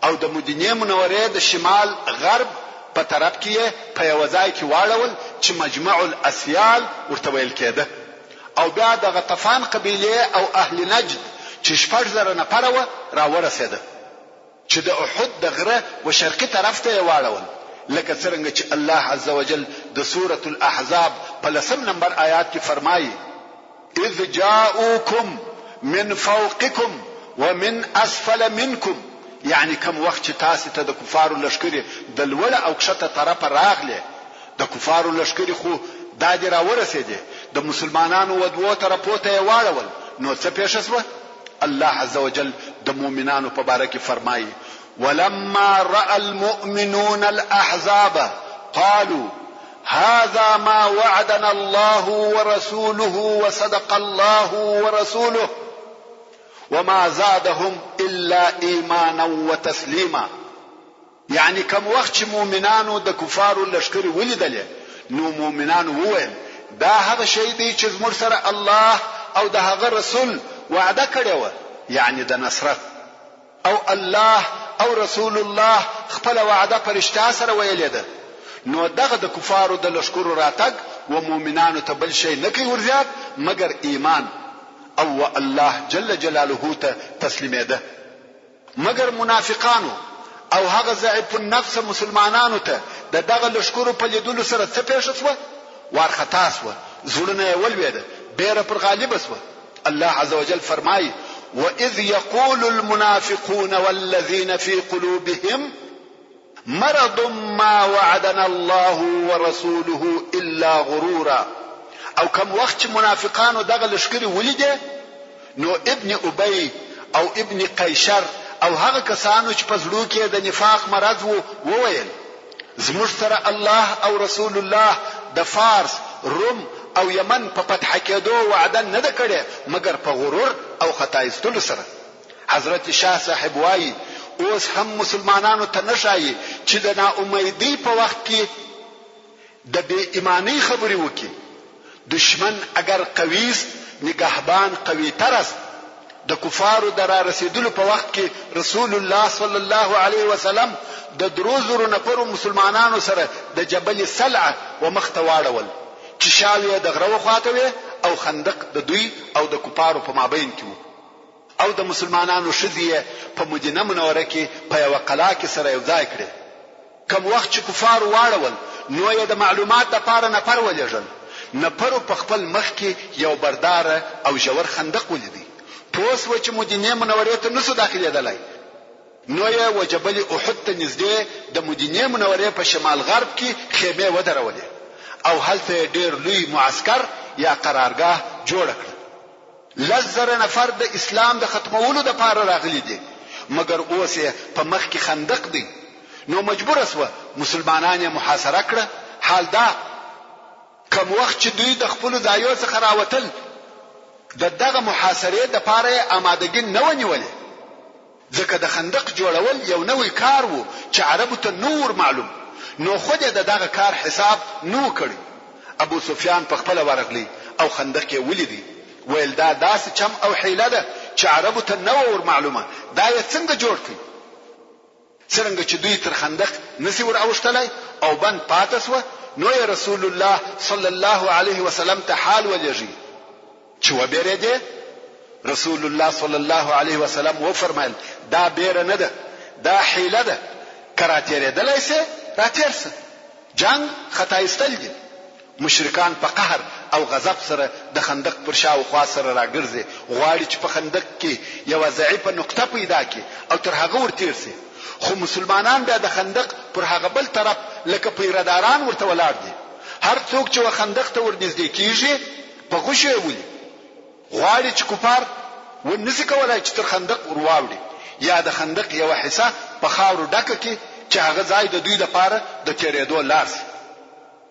[SPEAKER 4] او د مدینه منورې د شمال غرب په طرف کې په یو ځای کې واړول چې مجمع الاسیال ورته ویل کېده. او بیا د غطفان قبیله او اهل نجد چې 4000 نفر و را ورسېده چې د احد د غره و شرقي طرف ته واړول، لکه څنګه چې الله عز وجل د سوره الاحزاب په 10 نمبر آیات کې فرمایي: اذ جاءوکم من فوقکم ومن اسفل منکم، یعنی کوم وخت چې تاسو ته د کفارو لشکري د لوړ او کښته طرفه راغله، د کفارو لشکري خو دا دی را ورسېده، د مسلمانانو و دوه طرفو ته واړول، نو څه پیښ شو؟ الله عز وجل د مؤمنانو په باره کې فرمایي: ولما راى المؤمنون الاحزاب قالوا هذا ما وعدنا الله ورسوله وصدق الله ورسوله وما زادهم الا ایمانا وتسلیما. یعنی کوم وخت چې مؤمنانو د کفارو لشکري ولیدل، نو مؤمنانو وویل دا هغه شی دی چې زموږ سره الله او د هغه رسول وعده کړی و، یعنی د نصرت، او الله او رسول الله خپل وعده فرشتہ سره ویلې ده. نو دغه د کفارو د لشکرو راتګ و مؤمنانو ته بل شی نه کوي ورزیات مگر ایمان او الله جل جلاله ته تسلیمېده. مگر منافقانو او هغه ضعیف النفس مسلمانانو ته د دغه لشکرو په لیدلو سره څه پیښ شو؟ وارخطا شو، زړونه یې ولوېده، بیره پر غالب شو. الله عز وجل فرمایي: وَإِذْ يَقُولُ الْمُنَافِقُونَ وَالَّذِينَ فِي قُلُوبِهِمْ مَرَضٌ مَّا وَعَدَنَا اللَّهُ وَرَسُولُهُ إِلَّا غُرُورًا. او کوم وخت چې منافقانو دغه لشکري ولیده، نو ابن ابي او ابن قیشر او هغه کسانو چې په زړه کې د نفاق مرض وو وویل زموږ سره الله او رسول الله د فارس، روم او یمن په فتح کېدو وعده نه ده کړې مگر په غرور او خطا ایستلو سره. حضرت شاه صاحب وایي اوس هم مسلمانانو ته نشایي چې د ناامیدۍ په وخت کې د بې ایمانی خبرې وکړي. دشمن اگر قوي است نگهبان قوي تر است. د کفارو د را رسیدلو په وخت کې رسول الله صلی الله علیه وسلم د 3000 نفرو مسلمانانو سره د جبل سلعه و مخته واړول چې شاویه د غره خواته او خندق د دوی او د کفارو په مابین کې او د مسلمانانو شذیه په مدینه منوره کې په یو قلا کې سره یو ځای کړي. کوم وخت چې کفارو واړول، نو یې د معلومات لپاره نفر ولېږل. نفرو په خپل مخ کې یو بردار او ژور خندق ولیدي. پوس و چې مدینه منوره ته نسو داخليدلای، نو یې و جبل احد ته نږدې د مدینه منوره په شمال غرب کې خیمه ودرولې او هلته ډیر لوی معسكر یا قرارگاه جوړ کړ. 10,000 نفر د اسلام د ختمولو د پاره راغلي دي، مگر اوس په مخ کې خندق دی. نو مجبور اسوه مسلمانان محاصره کړه. حال دا کوم وخت چې دوی د خپل ځایو څخه راوتل، دغه محاصره د پاره آمادګي نه ونیولې، ځکه د خندق جوړول یو نوې کار وو چې عربو ته نور معلوم، نو خو دغه کار حساب نو کړی. ابو سفیان په خپل ورغلی او خندق یې ولیدي، ویل دا داسې چم او حیله ده چې عربو ته نور معلومه، دا یې څنګه جوړ کړي؟ څنګه چې دوی تر خندق نسی ور اوشتلای او بند پاتې سو، نو رسول الله صلی الله علیه وسلم ته حال ولېږي چې و بیرېده. رسول الله صلی الله علیه وسلم و فرمایل دا بیره نه ده، دا حیله ده، کراتیره دلایسه راتیرسه. جنگ خطا استل دي. مشرکان په قهر او غضب سره د خندق پر شاو خوا سره راګرځي، غواړي چې په خندق کې یو ضعیفه نقطه پیدا کړي او تر هغه ورتیرسي. خو مسلمانان بیا د خندق پر هغه بل طرف لکه پیرداران ورته ولاړ دي. هر څوک چې خندق ته ورنږدې کیږي په غوښه ولي، غواړي چې کفار ونسی کولای چې تر خندق ورواوړي، یا د خندق یو حصہ په خاورو ډکه کې چې هغه ځای د دوی لپاره د تیرېدو لار شي.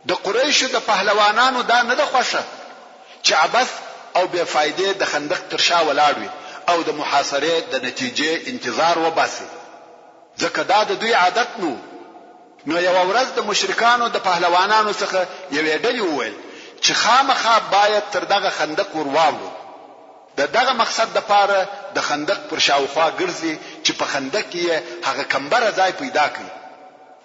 [SPEAKER 4] د قریشو د پهلوانانو دا نه د خوښه چې عبث او بے فائدې د خندق تر شا ولاړ وي او د محاصره د نتیجې انتظار وباسي. ځکه دا د دوی عادت نو یو ورځ د مشرکانو د پهلوانانو څخه یوې ډلې وویل چې خامخا باید تر دغه خندق ورواوړو. دغه مقصد د پاره د خندق پر شاوخوا ګرځي چې په خندق کې هغه کمبره ځای پیدا کړي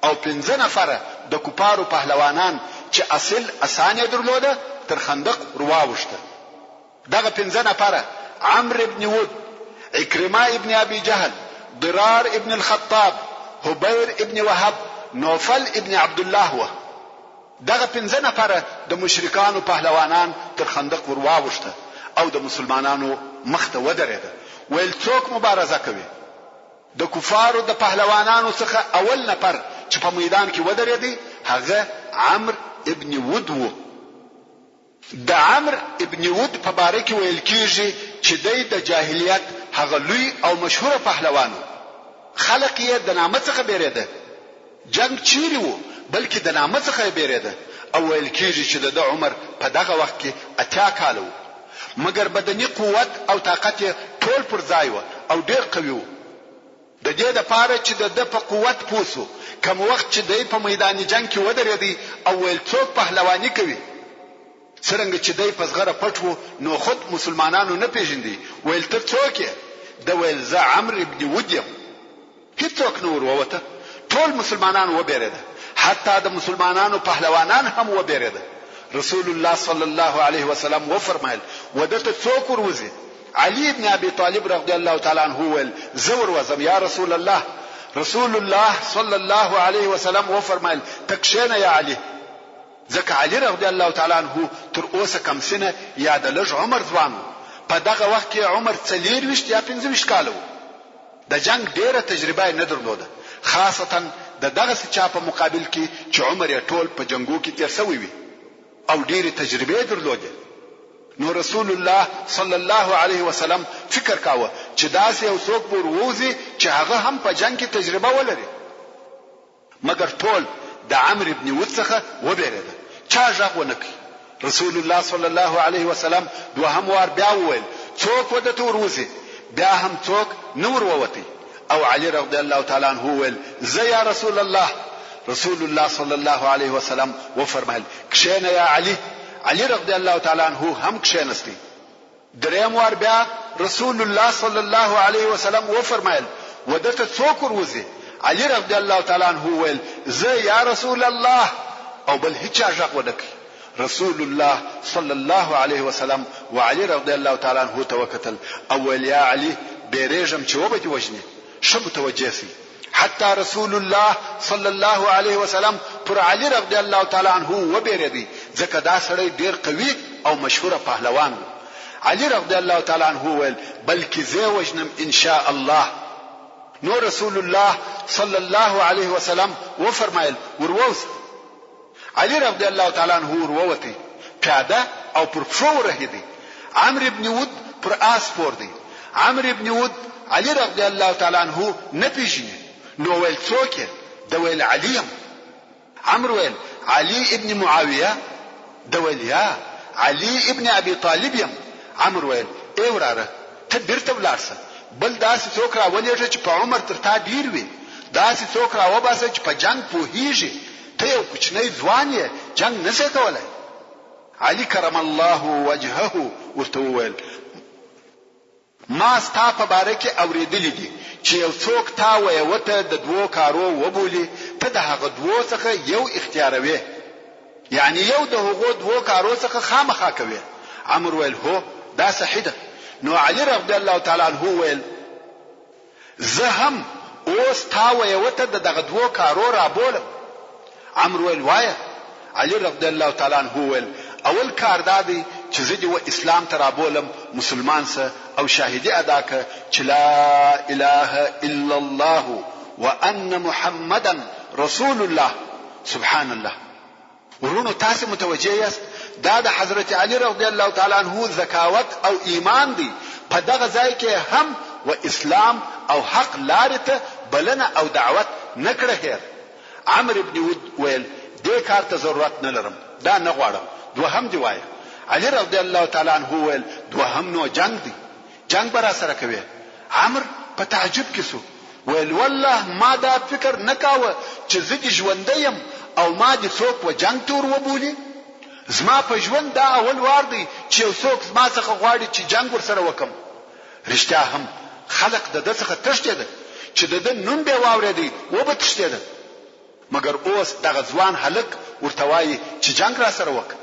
[SPEAKER 4] او 15 نفره د کوپارو پهلوانان چې اصل اسانه درلوده تر خندق ورواوښته. دغه 15 نفره عمرو ابن ود، عکرمه ابن ابي جهل، ضرار ابن الخطاب، هبير ابن وهب، نوفل ابن عبد الله و. دغه 15 نفره د مشرکانو پهلوانان تر خندق ورواوښته او د مسلمانانو مخ ته ودرېده. ویل څوک مبارزه کوي؟ د کفارو د پهلوانانو څخه اول نفر چې په میدان کې ودرېدی هغه عمرو ابن ود و. د عمرو ابن ود په باره کې ویل کیږي چې د جاهلیت هغه لوی او مشهور پهلوان و. خلق یې د نامه څخه بیریده. جنگ چیرې و بلکې د نامه څخه بیریده او ویل کیږي چې د عمر په دغه وخت کې 80 کال و. مګر بدني قوت او طاقت ټول پر ځای و او ډېر قوي و. د دې لپاره چې د په قوت پوسو کوم وخت چې د په میدان جنگ کې ودرېدی او ویل څوک پهلواني کوي څنګه چې د پزغره پټو نو خود مسلمانانو نه پیژندي. ویل ته څوک یې؟ د ویل ز عمرو ابن ودیم. هیڅوک نور ووته. ټول مسلمانان وبېرېده، حتی د مسلمانانو پهلوانان هم وبېرېده. رسول الله صلی الله علیه وسلم وفرمایل ودته څوک وروزي؟ علي ابن ابي طالب رضی الله تعالی عنه ویل زور وزم یا رسول الله. رسول الله صلی الله علیه وسلم وفرمایل تکشنه یا علي. ځکه علي رضی الله تعالی عنه تر اوسه کم سنه یا د لږ عمر ځوان په دغه وخت کې عمر 24 یا 25 کال و. د جنگ ډیره تجربه نه درلوده، خاصتا دغه چا په مقابل کې چې عمر یې ټول په جنگو کې تیر شوی وي او ډیره تجربه درلوده. نو رسول الله صلی الله علیه وسلم فکر کاوه چې داسې یو څوک وروزي چې هغه هم په جنگ کې تجربه ولري. مګر ټول د عمرو ابن ود څخه وبېرېده، چا ژغ ونه کړ. رسول الله صلی الله علیه وسلم دوهم وار بیا وویل څوک ودته وروزي؟ بیا هم څوک نور ووتی او علي رضی الله تعالی عنه وویل زه یا رسول الله. رسول الله صلی الله علیه وسلم وفرمایل کښېنه یا علي. علي رضی الله تعالی عنه هم کښېنستی. دریم وار بیا رسول الله صلی الله علیه وسلم وفرمایل ودته څوک وروزي؟ علي رضی الله تعالی عنه ویل زه یا رسول الله او بل هیڅ ژغ ونه کړ. رسول الله صلی الله علیه وسلم وعلي رضی الله تعالی عنه توکتل او ویل یا علي بیرېږم چې وبدي وجني شب توجه سي. حتى رسول الله صلی الله علیه وسلم پر علي رضی الله تعالی عنه وبېرېدی ځکه دا سړی ډیر قوي او مشهور پهلوان و. علي رضی الله تعالی عنه ویل بلکې زه وجنم ان شاء الله. نو رسول الله صلی الله علیه وسلم وفرمایل ورووس. علي رضی الله تعالی عنه ورووتی پیاده او پر فور رهیدي. عمرو ابن ود پر آس پور دی. عمرو ابن ود علي رضی الله تعالی عنه نه پیژني. نو ویل څوک یې؟ د ویل علیم. عمرو ویل علي ابن معاویه. د ویل یا علي ابن ابي طالب یم. عمرو ویل ای وراره ته بیرته ولاړسه، بل داسې څوک راولېږه چې په عمر تر تا ډیر وي، داسې څوک راوباسه چې په جنگ پوهیږي. ته یو کوچنی ځوان یې، جنگ نشې کولای. علي کرم الله وجهه ورته وویل ما ستا په باره کې اورېدلې دي چې یو څوک تا وته د دوو کارو وبولي، ته د هغه دوو څخه یو اختیاروي، یعنی یو د هغو دوو کارو څخه خامخا کوي. عمرو ویل هو دا صحیح ده. نو علي رضی الله تعالی عنه ویل زه هم اوس تا وته دغه دوو کارو را بولم. عمرو ویل وایه. علي رضی الله تعالی عنه ویل اول کار دا دی چې زه دې و اسلام ته رابولم، مسلمان سه او شاهدی ادا ک چې لا اله الا الله وان محمدا رسول الله. سبحان الله. ورونو تاسو متوجه یاست دا د حضرت علي رضی الله تعالی عنه زکاوت او ایمان دی. په دغه ځای کې هم و اسلام او حق لارته بلنه او دعوت نکړه هیر. عمرو ابن ود ویل دې کار ته ضرورت نه لرم، دا نه غواړم. دوهم دی وایي. علي رضی الله تعالی عنه ویل دوهم نو جنگ دی، جنگ برا سره کوي. عمرو په تعجب کې سو ویل والله ما دا فکر نه کاوه چې زه دې ژوندی یم او ما دې څوک و جنگ تور وبولي. زما په ژوند دا اول وار دی چې یو څوک زما څخه غواړي چې جنگ ورسره وکم. رښتیا هم خلق د ده څخه تښتېده چې د ده نوم به واورېدی وبه تښتېده. مګر اوس دغه ځوان هلک ورته وایي چې جنگ را سره وکړه.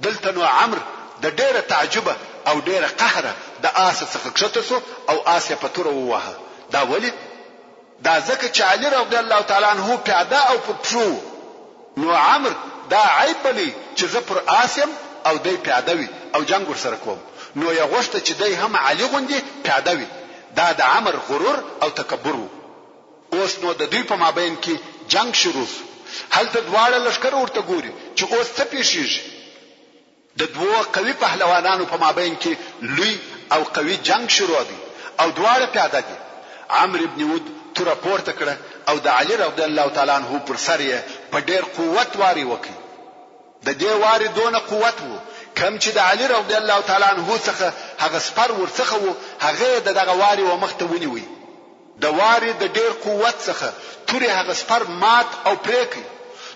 [SPEAKER 4] دلته نو عمرو د ډېره تعجبه او ډېره قهره د آس څخه کښته سو او آس یې په توره وواهه. دا ولې؟ دا ځکه چې علي رضی الله تعالی عنه پیاده او پر پښو. نو عمرو دا عیب بلی چې زه پر آس یم او دی پیاده وي او جنگ ورسره کوم. نو یې غوښته چې دی هم علي غوندې پیاده وي. دا د عمرو غرور او تکبر و. اوس نو د دوی په مابین کې جنگ شروع شو. هلته دواړه لښکر ورته ګوري چې اوس څه پیښیږي. د دوه قوي پهلوانانو په مابین کې لوی او قوي جنگ شروع دی او دواړه پیاده دي. عمرو ابن ود توره پورته کړه او د علي رضی الله تعالی عنه پر سر یې په ډېر قوت واري وکړ. د دې واري دونه قوت وو کم چې د علي رضی الله تعالی عنه څخه هغه سپر ورڅخه وو هغه دغه واري و مخته ونیوي. د واري د ډېر قوت څخه تورې هغه سپر مات او پرېکړ.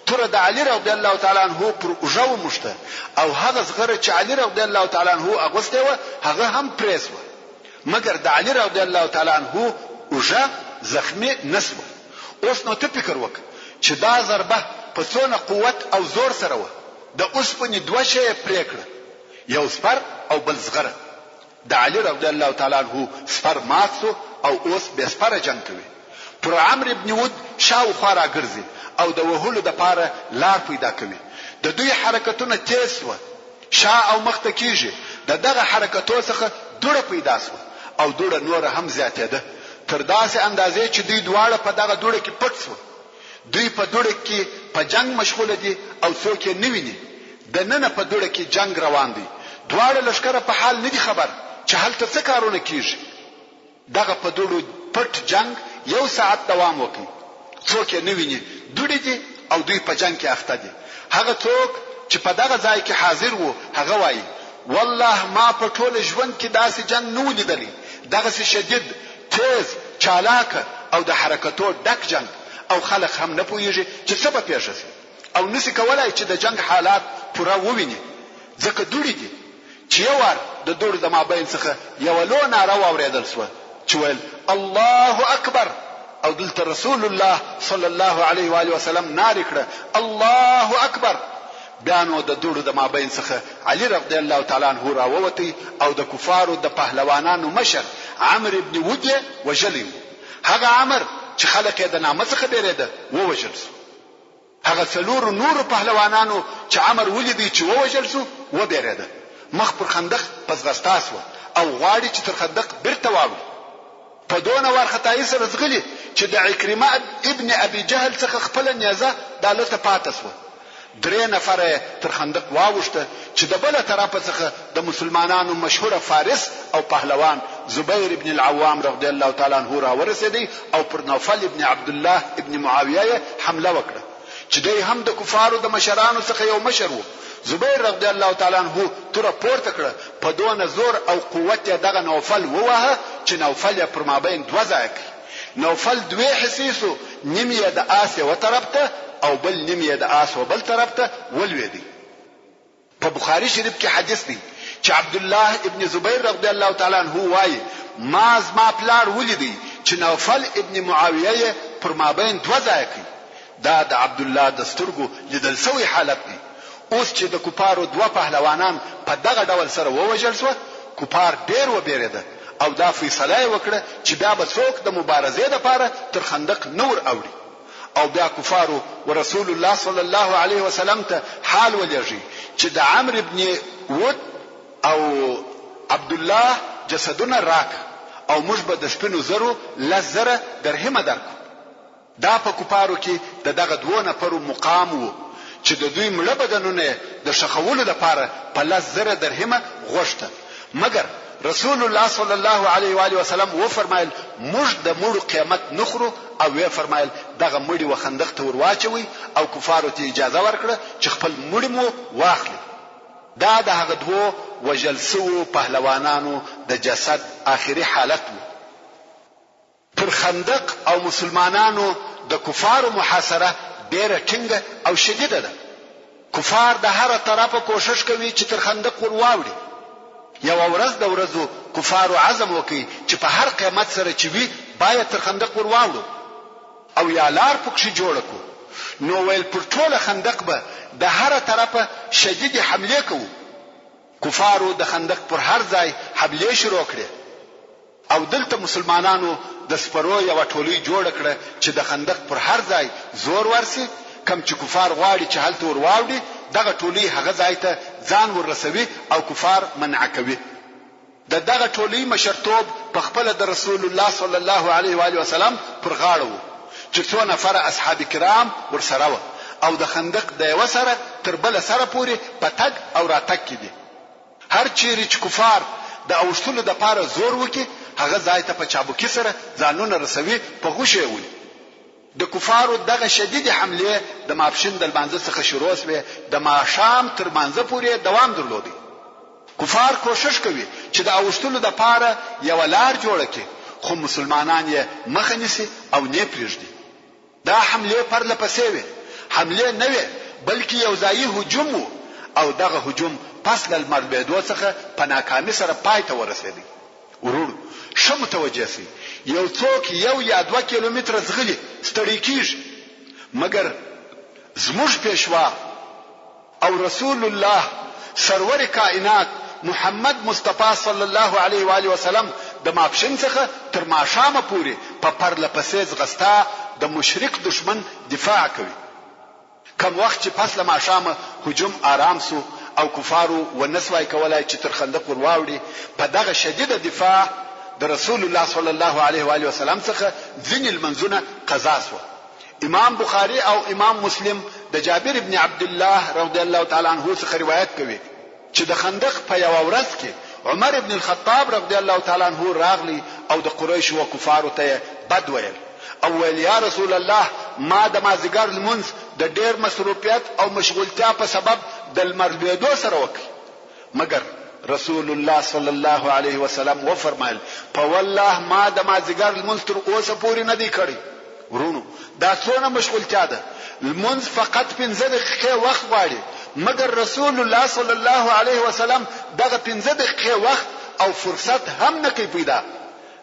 [SPEAKER 4] توره د علي رضی الله تعالی عنه پر اوږه وموښته او هغه زغره چې علي رضی الله تعالی عنه اغوسته و هغه هم پرېس و. مګر د علي رضی الله تعالی عنه اوږه زخمي نسو. اوس نو ته فکر وکړه چې دا ضربه په څونه قوت او زور سره و. د اوسپنې دوه شی پرېکړه، یو سپر او بل زغره. د علي رضی الله تعالی عنه سپر مات سو او اوس به سپر جنگ کوي. پر عمرو ابن ود شاوخوا راګرځي او د وهلو د پاره لار پیدا کوي. د دوی حرکتونه تیز و، شا او مخته کیږي. دغه حرکتو څخه دوړه پیدا سو او دوړه نور هم زیاتېده تر داسې اندازې چې دوی دواړه په دغه دوړه کې پټ سو. دوی په دوړه کې په جنگ مشغوله دي او څوک یې نه ویني. د نن په دوړه کې جنگ روان دی. دواړه لښکر په حال نه دي خبر چې هلته څه کارونه کیږي. دغه په دوړو پټ جنگ یو ساعت دوام وکړي. څوک یې نه ویني. دوړې دي او دوی په جنگ کې اخته دي. هغه څوک چې په دغه ځای کې حاضر وو هغه وایي والله ما په ټول ژوند کې داسې جنگ نه ولیدلی. دغه شدید، تیز، چالاک او د حرکتو ډک جنگ او خلک هم نه پوهیږي چې څه به پیښ شي او نسی کولای چې د جنگ حالات پوره وویني. ځکه دوړې دي چې یو وار د دوړو د مابین څخه یو لوی ناره واورېدل شوه چې ویل الله اکبر. او دلته رسول الله صلی الله علیه و آله وسلم ناره کړه الله اکبر. بیا نو د دوړو د مابین څخه علي رضی الله تعالی عنه راووتی او د کفارو د پهلوانانو مشر عمرو ابن ود وجلی. هغه عمرو چې خلک یې د نامه څخه ډېرېده ووژل شو. هغه څلور نور پهلوانانو چې عمرو ولیدي چې ووژل شو وبېرېده. مخ پر خندق پسغستا سو او غواړي چې تر خندق بیرته واوړي. په دونه وارخطایي سره ځغلي چې د عکرمه ابن ابي جهل څخه خپل نیزه دالته پاتې سو. 3 نفر تر خندق واوښته چې د بل طرفه څخه د مسلمانانو مشهور فارس او پهلوان زبیر ابن العوام رضی الله تعالی عنه را ورسېدی او پر نوفل ابن عبد الله ابن معاویه حمله وکړه چې دوی هم د کفارو د مشرانو څخه یو مشر وو. زبیر رضی الله تعالی عنه تر پورته کړه. په دونه زور او قوت دغه نوفل ووهه چې نوفل پر مابین دوه ځای کړ. نوفل دوه حسیسو، نیم یې د آس و طرف ته او بل نیم یې د آس و بل طرف ته ولوېدی. په بخاری شریف کې حدیث دی چې عبد الله ابن زبیر رضی الله تعالی عنه وایي ما زما پلار ولیدی چې نوفل ابن معاویه پر مابین دوه ځای کړ. دا د عبد الله د سترګو لیدل سوی حالت دی. اوس چې د کفارو دوه پهلوانان په دغه ډول سره ووژل شو، کفار ډېر وبېرېده او دا فیصله وکړه چې بیا به څوک د مبارزې لپاره تر خندق نور اوړي. او بیا کفارو ورسول الله صلی الله علیه وسلم ته حال ولېږي چې د عمرو ابن ود او عبد الله جسدونه راک او موږ به د سپینو زرو 10,000 درهمه درکو. دا په کفارو کې دغه دوه نفرو مقام وو چې د دوی مړه بدنونه د شخولو لپاره په 10,000 درهمه غوښته. مګر رسول الله صلی الله علیه و آله وسلم و فرمایل موږ د مړو قیامت نخرو او وی فرمایل دغه مړي و خندق ته ورواچوي او کفارو ته اجازه ورکړه چې خپل مړي مو واخلي. دا د هغه دوه وجل سو پهلوانانو د جسد آخري حالت و. په پر خندق او مسلمانانو د کفارو محاصره ډیره ټینګه او شدیده ده. کفار د هر طرفه کوشش کوي چې تر خندق ور واوړي. یو ورځ د ورځو کفارو عزم وکړي چې په هر قیمت سره چې وي باید تر خندق ور واوړو او یا لار پکښې جوړه کړو. نو ویل پر ټوله خندق به د هر طرفه شدید حمله کوو. کفارو د خندق پر هر ځای حمله شروع کړې او دلته مسلمانانو د سپرو یو ټولۍ جوړ کړه چې د خندق پر هر ځای زور ورسي. کم چې کفار غواړي چې هلته ور واوړي دغه ټولۍ هغه ځای ته ځان ور رسوي او کفار منع کوي. دغه ټولۍ مشرتوب په خپل د رسول الله صلی الله علیه و آله وسلم پر غاړه وو چې څو نفر اصحاب کرام ور سره و او د خندق د یو سره تر بل سره پورې پتګ او راتګ کړي. هر چیرې چې کفار د اوښتلو د پاره زور وکي هغه ځای ته په چابوکي سره ځانونه رسوي په غوښه وي. د کفارو دغه شدید حمله د ماپښین د لمانځه څخه شروع شوه د ماښام تر مانځه پورې دوام درلودي. کفار کوشش کوي چې د اوښتلو د پاره یو لار جوړ کړي خو مسلمانان یې مخ نیسي او نه پرېږدي. دا حمله پرله پسې وي. حمله نه وي بلکې یو ځایي هجوم وو او دغه هجوم پس له لمر لوېدو څخه په ناکامۍ سره پای ته ورسېدی. ورور ښه متوجه سي یو څوک یو یا 2 کیلومتره ځغلي ستړی کیږي مګر زموږ پیشوا او رسول الله سرور کائنات محمد مصطفی صلی الله علیه و آله وسلم د ماپښین څخه تر ماښامه پورې په پرله پسې ځغستا د مشرک دشمن دفاع کوي. کم وخت چې پس له ماښامه هجوم آرام سو او کفارو ونسوای کولای چې تر خندق ور واوړي په دغه شدیده دفاع د رسول الله صلی الله علیه و آله وسلم څخه ځینې المنځونه قضا سو. امام بخاری او امام مسلم د جابر ابن عبد الله رضی الله تعالی عنہ څخه روایت کوي چې د خندق په یو ورځ کې عمر ابن الخطاب رضی الله تعالی عنہ راغلی او د قریش او کفارو ته بد ویل او ویل یا رسول الله ما د مازیګر لمونځ د ډیر مصروفیت او مشغولتیا په سبب د لمر لوېدو سره وکړ. مګر رسول الله صلی الله علیه وسلم و فرمایل په والله ما د مازیګر لمونځ تر اوسه پورې نه دی کړی. ورونو دا څونه مشغولتیا ده. لمونځ فقط 15 دقیقې وخت غواړي مګر رسول الله صلی الله علیه وسلم دغه 15 دقیقې وخت او فرصت هم نه کوي پیدا.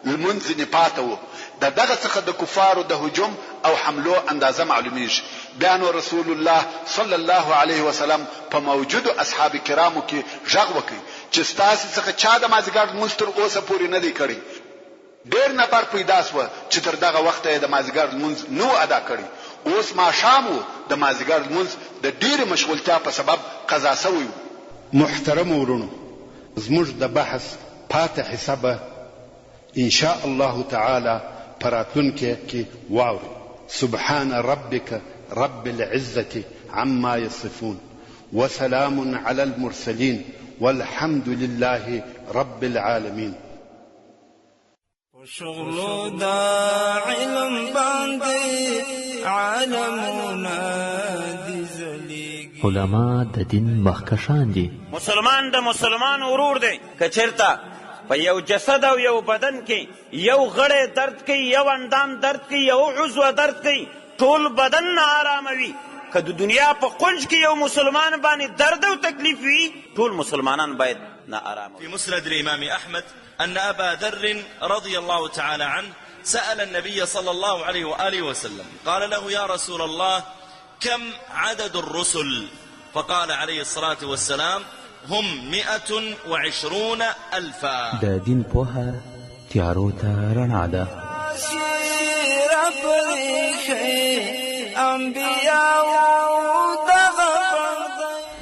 [SPEAKER 4] لمونځ نه پاتو دغه څخه د کفارو د هجوم او حملو اندازه معلومیږي. بیا نو رسول الله صلی الله علیه وسلم په موجودو اصحاب کرامو کې ژغ وکړي چې ستاسو څخه چا د مازیګر لمونځ تر اوسه پورې نه دی کړی. ډیر نفر پیدا سو چې تر دغه وخت د مازیګر لمونځ نو ادا کړی. اوس ماښام د مازیګر لمونځ د ډیر مشغولتیا په سبب قضا شوی. محترم ورونو زموږ د بحث پاتې حسابه ان شاء الله تعالی پراتونکو کې واوري. سبحان ربك رب العزة عما يصفون وسلام على المرسلين والحمد لله رب العالمين.
[SPEAKER 5] شغلو دا علم باندې عالمونه دي زليږي.
[SPEAKER 3] علما د دین مخکشان دي.
[SPEAKER 6] مسلمان د مسلمان ورور دی. کچرتا په یو جسد او یو بدن کې یو غړی درد کوي یو اندام درد کوي یو عضو درد کوي ټول بدن نه آراموي. که د دنیا په قنج کې یو مسلمان باندې درد او تکلیف وي ټول مسلمانان باید نه آرام.
[SPEAKER 7] في مسند الإمام أحمد أن أبا ذر رضي الله تعالى عنه سأل النبي صلى الله عليه وآله وسلم قال له يا رسول الله كم عدد الرسل؟ فقال عليه الصلاة والسلام هم 120,000.
[SPEAKER 3] د دین پوهه تیارو ته رڼا ده.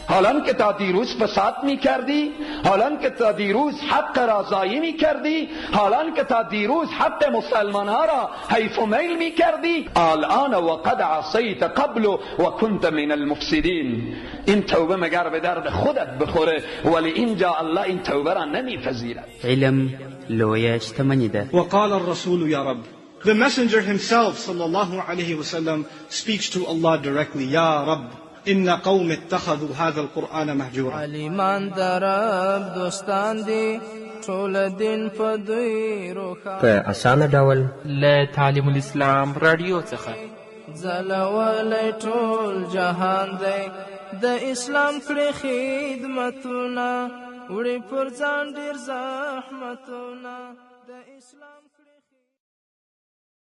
[SPEAKER 8] حالان که تا دیروز فساد می کردی، حالان که تا دیروز حق رضایی می کردی، حالان که تا دیروز حق مسلمان ها را حیف و میل می کردی، الان وقد عصیت قبل و کنت من المفسدین. این توبه مگر به درد خودت بخوره ولی اینجا الله این توبه را نمی پذیرد.
[SPEAKER 2] علم لویه اشتمنی ده.
[SPEAKER 9] وقال الرسول یا رب. The messenger himself sallallahu alayhi wa sallam speaks to Allah directly. Ya Rabb. إن قوم اتخذوا هذا القرآن مهجورا.
[SPEAKER 1] علیمان در رب دوستان دی
[SPEAKER 10] ټول دین په دوی روښانه
[SPEAKER 11] په اسانه ډول
[SPEAKER 12] له تعلیم الاسلام رادیو څخه
[SPEAKER 10] ځلولی ټول جهان دی د اسلام کړي خدمتونه وړي پر ځان ډېر زحمتونه د اسلام